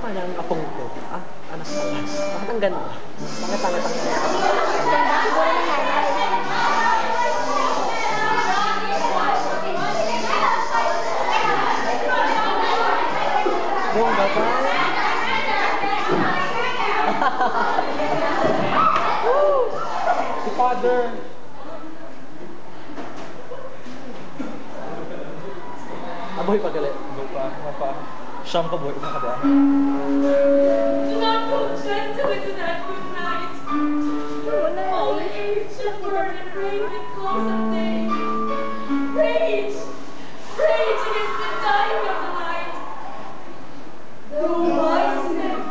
ka ng apong ko. Ah, anak ka lang. Bakit ang ganda? Bakit ang ganda? Ganda siguro ng nanay. Bongga pa. Si Father. Aboy pa gali. Aboy pa. Siyam ka boy. Isa ka ba? Do not go gentle into that good night. Old age and burn and rain and close of day. Rage! Rage against the dying of the night. The wise men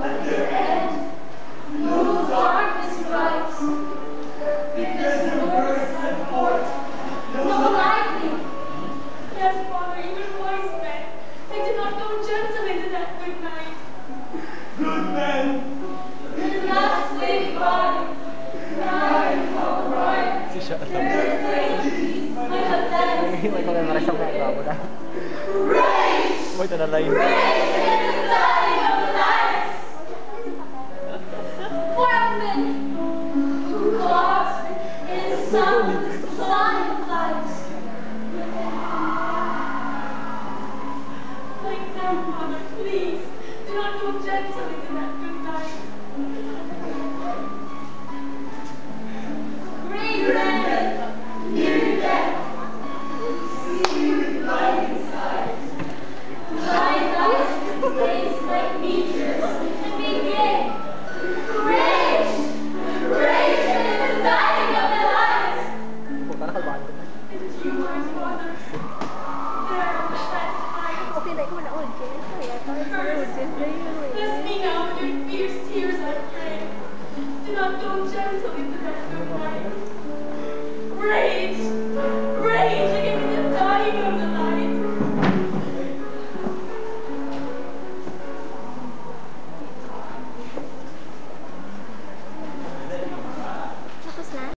at their end, no darkness rides. Because the birds sent forth no lightning. Yes, Father, even wise men, they did not go gentle into that good night. Good men! The last sleep body, crying for right. Si siya. Rage! My pathetic. May mga narisang mga iba na. Rage! Boy, tanalay. Rage against the dying of the night. Women who caught in some silent light. Like them, Mother, please, do not go gentle into that good night. Great men, near death, see with blinding sight. Shine lights to blaze like meteors and begin. Rage! Rage against the dying of the light. Punta na kalbahan ko na. And you, my Father, there at that height. Okay, like mo na audience. Kaya tayo sa audience na yun. Bless me now with your fierce tears, I pray. Do not go gentle into that good night. Rage! Rage against the dying of the light.